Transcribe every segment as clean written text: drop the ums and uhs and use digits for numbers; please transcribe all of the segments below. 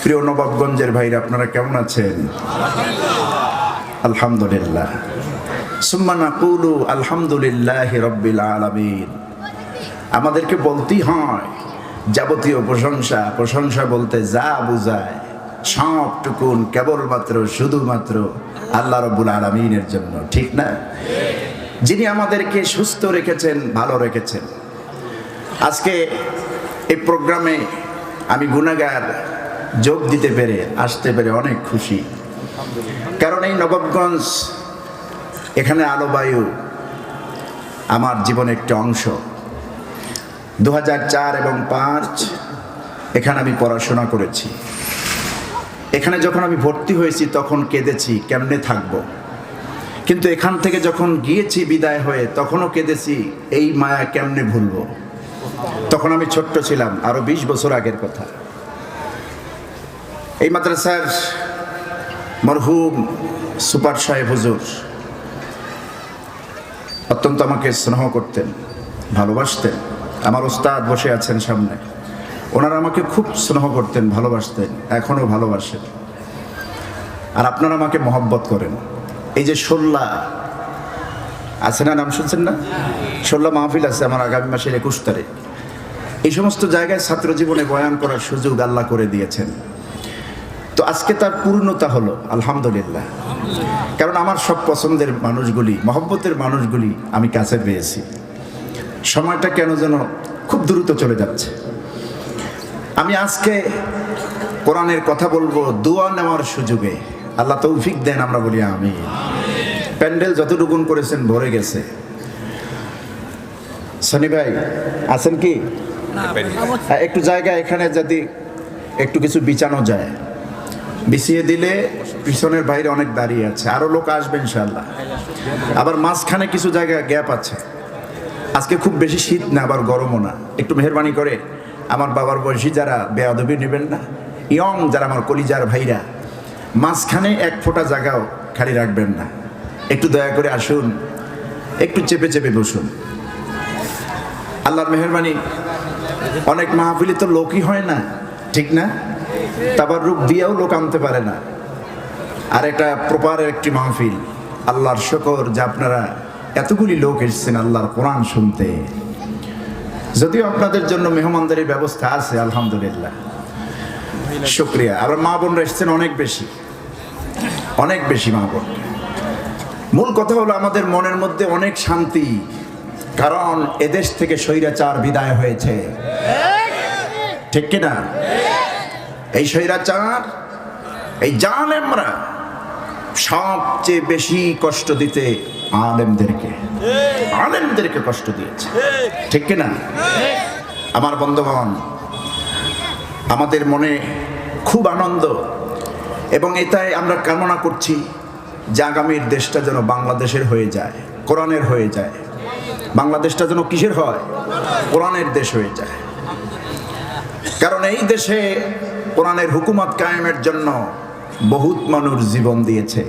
প্রিয় নবাবগঞ্জের ভাইরা, আপনারা কেমন আছেন? আলহামদুলিল্লাহ। সুম্মা নাকুলু আলহামদুলিল্লাহি রাব্বিল আলামিন। আমাদেরকে বলতেই হয় যাবতীয় প্রশংসা বলতে যা বোঝায় সবটুকুন কেবলমাত্র শুধুমাত্র আল্লাহ রাব্বুল আলামিনের জন্য, ঠিক না? যিনি আমাদেরকে সুস্থ রেখেছেন, ভালো রেখেছেন। আজকে এই প্রোগ্রামে আমি গুনাহগার যোগ দিতে পেরে, আসতে পেরে অনেক খুশি। কারণ এই নবাবগঞ্জ, এখানে আলো বায়ু আমার জীবনের একটি অংশ। 2004 এবং 2005 এখানে আমি পড়াশোনা করেছি। এখানে যখন আমি ভর্তি হয়েছি তখন কেঁদেছি, কেমনে থাকবো। কিন্তু এখান থেকে যখন গিয়েছি বিদায় হয়ে, তখনও কেঁদেছি, এই মায়া কেমনে ভুলবো। তখন আমি ছোট্ট ছিলাম, আরো 20 বছর আগের কথা। এই মাদ্রাসার মরহুম সুপার সাহেব হুজুর অত্যন্ত আমাকে স্নেহ করতেন, ভালোবাসতেন। আমার ওস্তাদ বসে আছেন সামনে, ওনারা আমাকে খুব স্নেহ করতেন, ভালোবাসতেন, এখনো ভালোবাসেন। আর আপনারা আমাকে মহব্বত করেন। এই যে 16 আছে না, নাম শুনছেন না? 16 মাহফিল আছে আমার আগামী মাসের 21 তারিখ। এই সমস্ত জায়গায় ছাত্র জীবনে বয়ান করার সুযোগ আল্লাহ করে দিয়েছেন। তো আজকে তার পূর্ণতা হলো, আলহামদুলিল্লাহ। কারণ আমার সব পছন্দের মানুষগুলি, মহব্বতের মানুষগুলি আমি কাছে পেয়েছি। সময়টা কেন যেন খুব দ্রুত চলে যাচ্ছে। আমি আজকে কোরআনের কথা বলবো দোয়া নেওয়ার সুযোগে। আল্লাহ তৌফিক দেন, আমরা বলি আমিন। প্যান্ডেল যতটুকুন করেছেন ভরে গেছে। সনি ভাই আছেন কি? একটু জায়গা এখানে যদি একটু কিছু বিছানো যায়, বিছিয়ে দিলে পিছনের বাইরে অনেক দাঁড়িয়ে আছে, আরো লোক আসবে ইনশাআল্লাহ। আবার মাঝখানে কিছু জায়গা গ্যাপ আছে। আজকে খুব বেশি শীত না, আবার গরমও না। একটু মেহরবানি করে আমার বাবার বয়সী যারা, বেয়াদবি নেবেন না, ইয়ং যারা আমার কলিজার ভাইরা, মাঝখানে 1 ফোঁটা জায়গাও খালি রাখবেন না। একটু দয়া করে আসুন, একটু চেপে চেপে বসুন। আল্লাহর মেহরবানি, অনেক মাহফিলে তো লোকই হয় না, ঠিক না? তাবাররুক দিয়েও লোক আনতে পারে না। আর এটা প্রপার একটি মাহফিল। আল্লাহর শুকর যে আপনারা এতগুলি লোক এসেছেন আল্লাহর কোরআন শুনতে। যদিও আপনাদের জন্য মেহমানদারির ব্যবস্থা আছে, আলহামদুলিল্লাহ, শুকরিয়া। আর মা বোনরা এসেছেন অনেক বেশি, অনেক বেশি মা বোন। মূল কথা হলো আমাদের মনের মধ্যে অনেক শান্তি, কারণ এদেশ থেকে স্বৈরাচার বিদায় হয়েছে, ঠিক কিনা? এই স্বৈরাচার, এই জালেমরা সবচেয়ে বেশি কষ্ট দিতে আলেমদেরকে কষ্ট দিয়েছে, ঠিক কিনা? আমার বন্ধুগণ, আমাদের মনে খুব আনন্দ এবং এটাই আমরা কামনা করছি যে আগামীর দেশটা যেন বাংলাদেশের হয়ে যায়, কোরআনের হয়ে যায়। বাংলাদেশটা যেন কিসের হয়? কোরআনের দেশ হয়ে যায়। কারণ এই দেশে কোরআনের হুকুমত কায়েমের জন্য বহুত মানুষ জীবন দিয়েছে।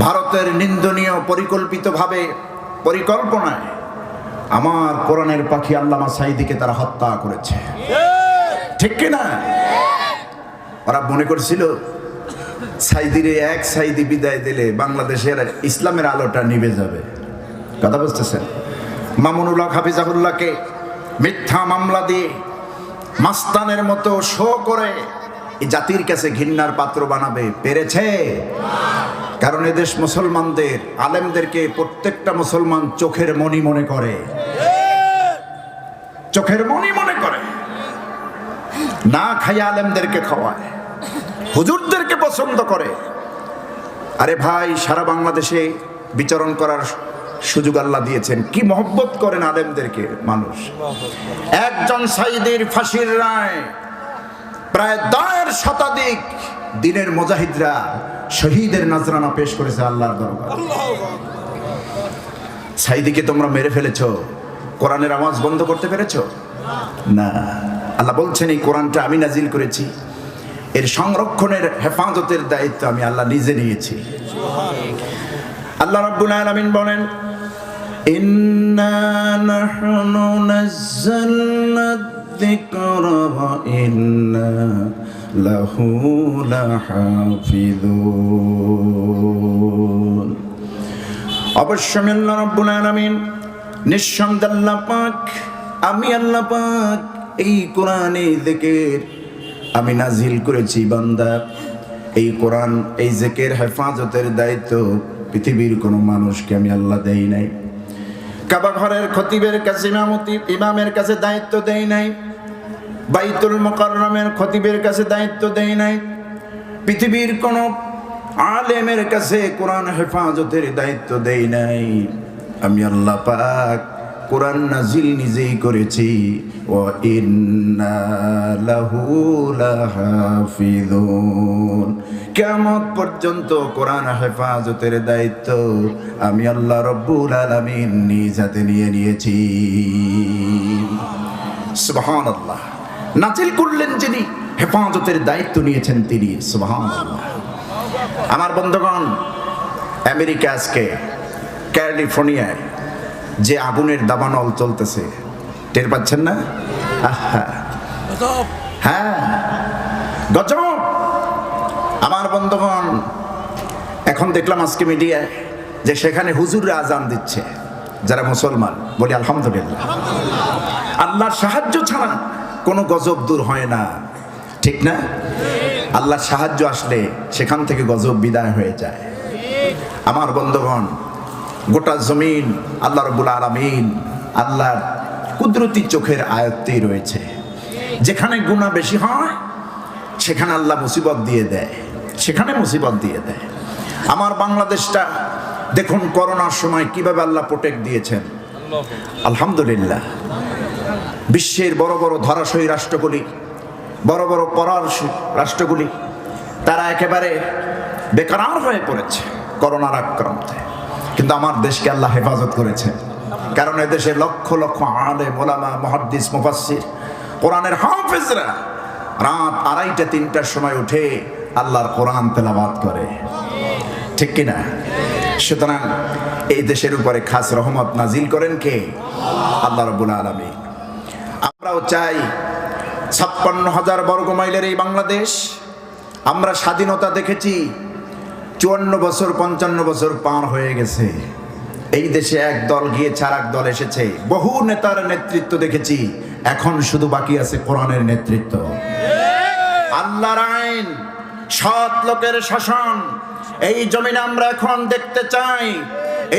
ভারতের নিন্দনীয় পরিকল্পনায় আমার কোরআনের পাখি আল্লামা সাঈদীকে তারা হত্যা করেছে, ঠিক কিনা? ওরা মনে করছিল সাঈদীরে এক সাঈদী বিদায় দিলে বাংলাদেশের ইসলামের আলোটা নিভে যাবে। কথা বুঝতেছেন? মামুনুল হক হাফিজাহুল্লাহকে মিথ্যা মামলা দিয়ে মাস্তানের মতো শো করে এই জাতির কাছে ঘৃণার পাত্র বানাবে পেরেছে? কারণ এদেশ মুসলমানদের, আলেমদেরকে প্রত্যেকটা মুসলমান চোখের মণি মনে করে, চোখের মণি মনে করে। না খাইয়া আলেমদেরকে খাওয়ায়, হুজুরদেরকে পছন্দ করে। আরে ভাই, সারা বাংলাদেশে বিচরণ করার সুযোগ আল্লাহ দিয়েছেন। কি মহব্বত করেন আলেমদেরকে মানুষ। একজন সাঈদীর ফাঁসির রায় প্রায় 10 শতাধিক দিনের মুজাহিদরা শহীদের নজরানা পেশ করেছে আল্লাহর দরবারে। সাঈদীকে তোমরা মেরে ফেলেছো, কোরআনের আওয়াজ বন্ধ করতে পেরেছো না। আল্লাহ বলছেন এই কোরআনটা আমি নাজিল করেছি, এর সংরক্ষণের হেফাজতের দায়িত্ব আমি আল্লাহ নিজে নিয়েছি। আল্লাহ রাব্বুল আলামিন বলেন, ইন্না নাহনু নাযালনা الذكر وإنا له لحافظون অবশ্য আল্লাহ রাব্বুল আলামিন নিঃসন্দেহে আল্লাহ পাক আমি আল্লাহ পাক এই কোরআনে জিকির আমি নাজিল করেছি বান্দা। এই কোরআন এই জিকির হেফাজতের দায়িত্ব পৃথিবীর কোনো মানুষকে আমি আল্লাহ দেই নাই। কাবা ঘরের খতিবের কাছে ইমামের কাছে দায়িত্ব দেই নাই। বাইতুল মুকাররমের খতিবের কাছে দায়িত্ব দেই নাই। পৃথিবীর কোনো আলেমের কাছে কোরআন হেফাজতের দায়িত্ব দেই নাই। আমি আল্লাহ পাক কোরআন নাজিল নিজেই করেছি। ওয়া ইন্না লাহু লাহাফিজুন। কিয়ামত পর্যন্ত কোরআন হেফাজতের দায়িত্ব আমি আল্লাহ রব্বুল আলামিন নিজ হাতে নিয়ে নিয়েছি। সুবহানাল্লাহ। নাজিল করলেন যিনি, হেফাজতের দায়িত্ব নিয়েছেন তিনি। সুবহানাল্লাহ। আমার বন্ধুগণ, আমেরিকা আজকে ক্যালিফোর্নিয়ায় যে আগুনের দাবানল চলতেছে টের পাচ্ছেন না? হ্যাঁ, গজব। আমার বন্ধুগণ, এখন দেখলাম আজকে মিডিয়ায় যে সেখানে হুজুররা আজান দিচ্ছে যারা মুসলমান। বলি আলহামদুলিল্লাহ। আল্লাহর সাহায্য ছাড়া কোনো গজব দূর হয় না, ঠিক না? আল্লাহর সাহায্য আসলে সেখান থেকে গজব বিদায় হয়ে যায়। আমার বন্ধুগণ, গোটা জমিন আল্লাহ রাব্বুল আলামিন আল্লাহর কুদরতি চোখের আয়ত্তেই রয়েছে। যেখানে গুনাহ বেশি হয় সেখানে আল্লাহ মুসিবত দিয়ে দেয়, সেখানে মুসিবত দিয়ে দেয়। আমার বাংলাদেশটা দেখুন করোনার সময় কিভাবে আল্লাহ প্রোটেক্ট দিয়েছেন। আলহামদুলিল্লাহ। বিশ্বের বড় বড় ধরাশয়ী রাষ্ট্রগুলি, বড় বড় পরার রাষ্ট্রগুলি, তারা একেবারে বেকার হয়ে পড়েছে করোনার আক্রান্তে, কিন্তু আমার দেশকে আল্লাহ হেফাজত করেছে। কারণ এদেশে লক্ষ লক্ষ আলেম, ওলামা, মুহাদ্দিস, মুফাসসির, কোরআনের হাফেজরা রাত 2:30-3টার সময় উঠে আল্লাহর কোরআন তেলাওয়াত করে, ঠিক কিনা? সুতরাং এই দেশের উপরে খাস রহমত নাজিল করেন কে? আল্লাহ রাব্বুল আলামিন। আমরাও চাই 56,000 বর্গ মাইলের এই বাংলাদেশ, আমরা স্বাধীনতা দেখেছি 54 বছর 55 বছর পার হয়ে গেছে। এই দেশে এক দল গিয়েছে আর এক দল এসেছে, বহু নেতার নেতৃত্ব দেখেছি, এখন শুধু বাকি আছে কোরআনের নেতৃত্ব। আল্লাহর আইন, সৎ লোকের শাসন এই জমিনে আমরা এখন দেখতে চাই।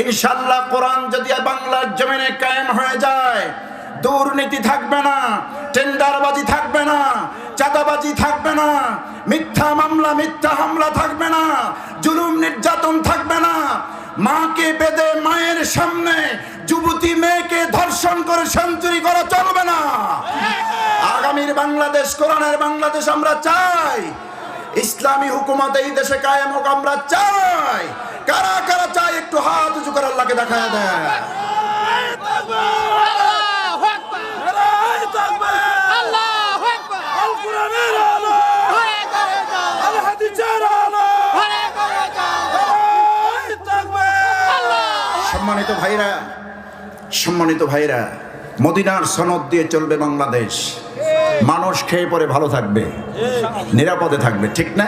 ইনশাআল্লাহ কোরআন যদি বাংলার জমিনে কায়েম হয়ে যায়, দুর্নীতি থাকবে না, টেন্ডারবাজি থাকবে না, চাঁদাবাজি থাকবে না, মিথ্যা মামলা মিথ্যা হামলা থাকবে না, জুলুম নির্যাতন থাকবে না, মাকে বেঁধে মায়ের সামনে যুবতী মেয়েকে ধর্ষণ করে সেঞ্চুরি করা চলবে না। আগামীর বাংলাদেশ কোরআনের বাংলাদেশ আমরা চাই। ইসলামী হুকুমত এই দেশে কায়েম হোক আমরা চাই। কারা কারা চাই একটু হাত উঁচু করে আল্লাহকে দেখায় দেয়। সম্মানিত ভাইরা, মদিনার সনদ দিয়ে চলবে বাংলাদেশ। মানুষ খেয়ে পরে ভালো থাকবে, নিরাপদে থাকবে, ঠিক না?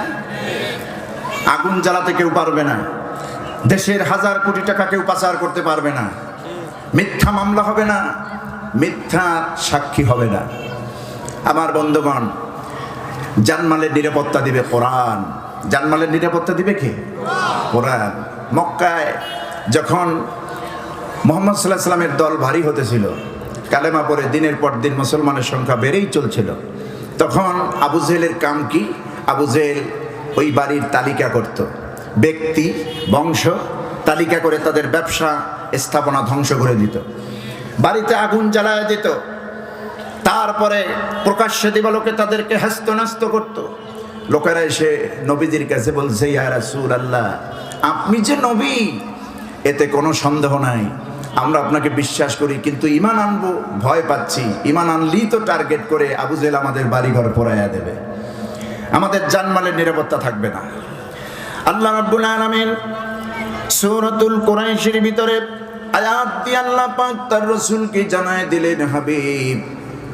আগুন জ্বালাতে কেউ পারবে না, দেশের 1000 কোটি টাকা কেউ পাচার করতে পারবে না, মিথ্যা মামলা হবে না, মিথ্যা সাক্ষী হবে না। আমার বন্ধুগণ, জানমালের নিরাপত্তা দিবে কোরআন। জানমালের নিরাপত্তা দিবে কে? কোরআন। মক্কায় যখন মুহাম্মদ সাল্লাল্লাহু আলাইহি ওয়াসাল্লামের দল ভারী হতেছিল, কালেমা পড়ে দিনের পর দিন মুসলমানের সংখ্যা বেড়েই চলছিল, তখন আবু জেহেলের কাম কি? আবু জেহেল ওই বাড়ির তালিকা করত, ব্যক্তি বংশ তালিকা করে তাদের ব্যবসা স্থাপনা ধ্বংস করে দিত, বাড়িতে আগুন জ্বালায় দিত, তারপরে প্রকাশ্যে দিবালোকে তাদেরকে হ্যস্ত করত। লোকেরা এসে নবীজির কাছে বলছে, ইয়া রাসূলুল্লাহ, আপনি যে নবী এতে কোনো সন্দেহ নাই, আমরা আপনাকে বিশ্বাস করি, কিন্তু ঈমান আনবো ভয় পাচ্ছি। ঈমান আনলেই তো টার্গেট করে আবু জেহেল আমাদের বাড়িঘর পোড়াইয়া দেবে, আমাদের জানমালের নিরাপত্তা থাকবে না। আল্লাহ রাব্বুল আলামিন সূরাতুল কুরাইশের ভিতরে আয়াত দিয়ে আল্লাহ পাক তার রাসূলকে জানায় দিলেন, হাবিব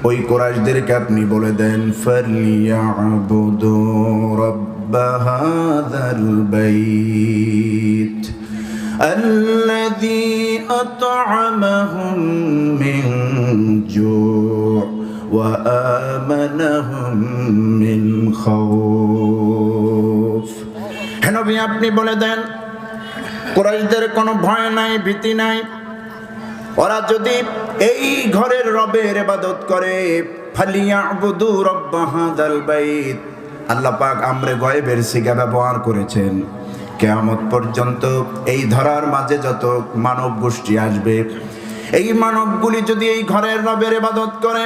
ওই কুরাইশদেরকে আপনি বলে দেন ফালিয়াবুদু রাব্ব হাযাল বাইত আল্লাযী আত'আমাহুম মিন জু' ওয়া আমানাহুম মিন খাউফ। হে নবী, আপনি বলে দেন কুরাইশদের কোনো ভয় নাই, ভীতি নাই। ওরা যদি এই ঘরের রবের ইবাদত করে, ফালিয়াবুদু রাব্ব হাযাল বাইত, আল্লাহ পাক আমরে গায়বের সিগা ব্যবহার করেছেন। কিয়ামত পর্যন্ত এই ধরার মাঝে যত মানব গোষ্ঠী আসবে, এই মানবগুলি যদি এই ঘরের রবের ইবাদত করে,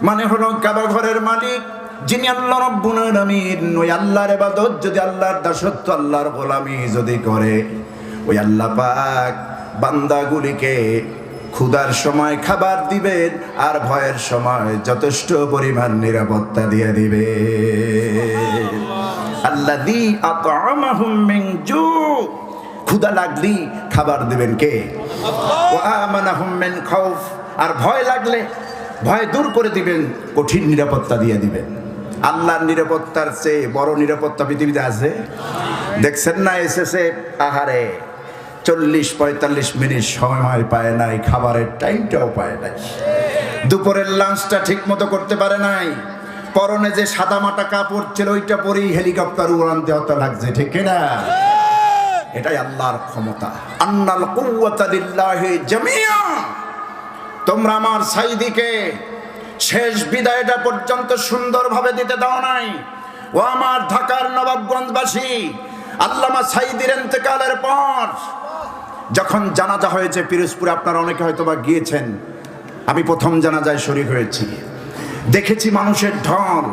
মানে হলো কাবা ঘরের মালিক যিনি আল্লাহ রাব্বুল আলামিন, ওই আল্লাহর ইবাদত যদি, আল্লাহর দাসত্ব, আল্লাহর গোলামি যদি করে, ওই আল্লাহ পাক বান্দাগুলিকে ক্ষুধার সময় খাবার দিবেন আর ভয়ের সময় যথেষ্ট পরিমাণ নিরাপত্তা দিয়ে দিবে। আল্লাযী আত'আমাহুম মিন জু', ক্ষুধা লাগলি খাবার দিবেন কে? ওয়া আমানাহুম মিন খাউফ, আর ভয় লাগলে ভয় দূর করে দিবেন, কঠিন নিরাপত্তা দিয়ে দিবেন। আল্লাহর নিরাপত্তার চেয়ে বড় নিরাপত্তা পৃথিবীতে আছে? দেখছেন না, এসেছে আহারে 40-45 মিনিট সময় পায় নাই, খাবারের টাইমটাও পায় নাই, দুপুরের লাঞ্চটা ঠিক মতো করতে পারে নাই, পরনে যে সাদা মাটা কাপড় ছিল ওইটা পরেই হেলিকপ্টার উড়ান দেওয়াতে লাগছে, ঠিক না? এটাই আল্লাহর ক্ষমতা। আন্নাল কুওয়াতা লিল্লাহি জামিআ। তোমরা আমার সাইদিকে শেষ বিদায়টা পর্যন্ত সুন্দরভাবে দিতে দাও নাই। ও আমার ঢাকার নবাবগঞ্জবাসী, আল্লামা সাইদির ইন্তেকালের পর যখন জানাজা হয়েছে পিরোজপুরে, আপনারা অনেকে হয়তো বা গিয়েছেন, আমি প্রথম জানাজায় শরীক হয়েছি, দেখেছি মানুষের ঢল।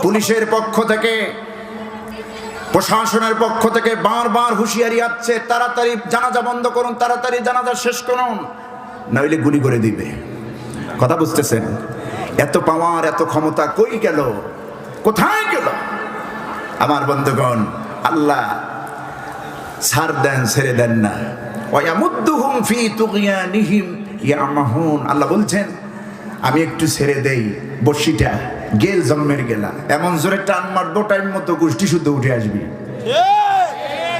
পুলিশের পক্ষ থেকে, প্রশাসনের পক্ষ থেকে বারবার হুঁশিয়ারি আসছে, তাড়াতাড়ি জানাজা বন্ধ করুন, তাড়াতাড়ি জানাজা শেষ করুন, নইলে গুলি করে দিবে। কথা বুঝতেছেন? এত পাওয়ার, এত ক্ষমতা কই গেল, কোথায় গেল? আমার বন্ধুগণ, আল্লাহ ছাড় দেন, ছেড়ে দেন না। ওয়ায়ামুদ্দুহুম ফি তুগয়ানিহিম ইয়ামাহুন। আল্লাহ বলছেন আমি একটু ছেড়ে দেই বর্ষিটা, গেল জন্মের গেলা, এমন জোরে টান মারবো টাইম মতো গোষ্ঠী শুদ্ধ উঠে আসবি,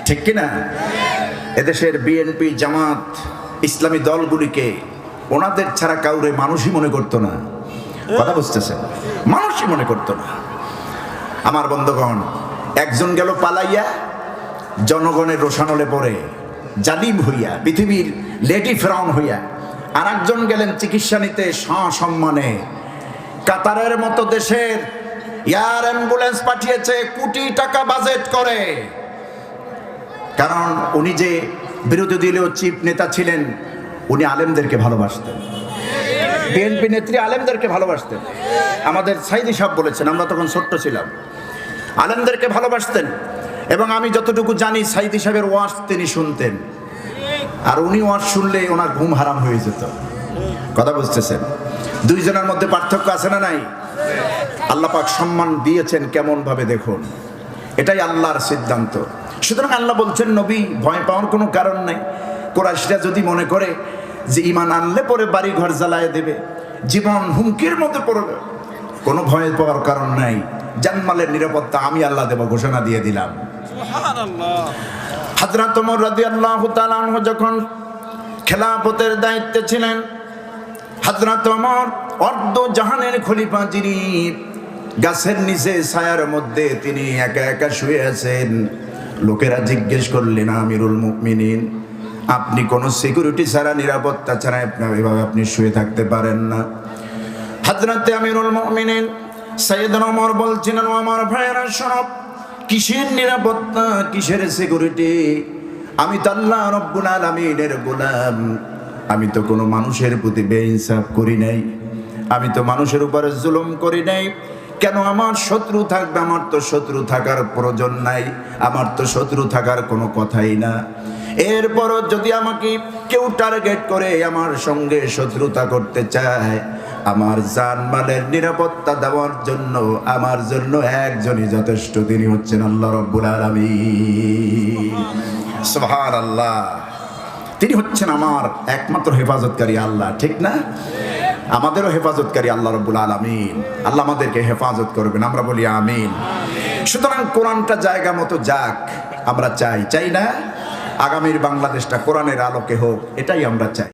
ঠিক কিনা? এদেশের বিএনপি, জামাত, ইসলামী দলগুলিকে ওনাদের ছাড়া কাউরে মানুষই মনে করতো না। কথা বুঝতেছেন? মানুষই মনে করতো না। আমার বন্ধুগণ, একজন গেল পালাইয়া জনগণের রোষানলে পড়ে, জালিম হইয়া, পৃথিবীর লেডি ফেরাউন হইয়া। আর একজন গেলেন চিকিৎসা নিতে সসম্মানে। কাতারের মতো দেশের এয়ার অ্যাম্বুলেন্স পাঠিয়েছে, কোটি টাকা বাজেট করে, কারণ উনি যে বিরোধী দলীয় চিফ নেতা ছিলেন, উনি আলেমদেরকে ভালোবাসতেন। বিএনপি নেত্রী আলেমদেরকে ভালোবাসতেন। আমাদের সাইদি সাহেব বলেছেন, আমরা তখন ছোট্ট ছিলাম, আলেমদেরকে ভালোবাসতেন। এবং আমি যতটুকু জানি, সাইদি সাহেবের ওয়াজ তিনি শুনতেন, আর উনি ওয়াজ শুনলে ওনার ঘুম হারাম হয়ে যেত। কথা বুঝতেছেন? দুইজনের মধ্যে পার্থক্য আছে না নাই? আল্লাহ পাক সম্মান দিয়েছেন কেমন ভাবে দেখুন, এটাই আল্লাহর সিদ্ধান্ত। সুতরাং আল্লাহ বলছেন, নবী ভয় পাওয়ার কোনো কারণ নাই। কুরাইশরা যদি মনে করে যে ঈমান আনলে পরে বাড়ি ঘর জ্বালায় দেবে, জীবন হুমকির মধ্যে পড়বে, কোনো ভয় পাওয়ার কারণ নাই। জানমালের নিরাপত্তা আমি আল্লাহ দেব, ঘোষণা দিয়ে দিলাম। হযরত ওমর রাদিয়াল্লাহু তাআলা আনহু যখন খেলাফতের দায়িত্বে ছিলেন, হযরত ওমর অর্ধ জাহানের খলিফা, যিনি গাছের নিচে ছায়ার মধ্যে তিনি একা একা শুয়ে আছেন। লোকেরা জিজ্ঞেস করলেন, আমিরুল মুমিনিন, আপনি কোনো সিকিউরিটি ছাড়া, নিরাপত্তা ছাড়া এভাবে আপনি শুয়ে থাকতে পারেন না? হযরত আমিরুল মুমিনিন সাইয়েদনা ওমর বলছিলেন, ও আমার ভাইয়েরা শোনো, কিসের নিরাপত্তা, কিসের সিকিউরিটি? আমি তো আল্লাহ রাব্বুল আলামিনের গোলাম, আমি তো কোনো মানুষের প্রতি বেইনসাফ করি নাই, আমি তো মানুষের উপরে জুলুম করি নাই। কেন আমার শত্রু থাকবে? আমার তো শত্রু থাকার প্রয়োজন নাই, আমার তো শত্রু থাকার কোনো কথাই না। এরপরও যদি আমাকে কেউ টার্গেট করে আমার সঙ্গে শত্রুতা করতে চায়, আমার জানমালের নিরাপত্তা দেওয়ার জন্য আমার জন্য একজনই যথেষ্ট, তিনি হচ্ছেন আল্লাহ রাব্বুল আলামিন। সুবহানাল্লাহ, তিনি হচ্ছেন আমার একমাত্র হেফাজতকারী আল্লাহ, ঠিক না? আমাদেরও হেফাজতকারী আল্লাহ রাব্বুল আলামিন। আল্লাহ আমাদেরকে হেফাজত করবেন, আমরা বলি আমিন। সুতরাং কোরআনটা জায়গা মতো যাক, আমরা চাই না? আগামীর বাংলাদেশটা কোরআনের আলোকে হোক, এটাই আমরা চাই।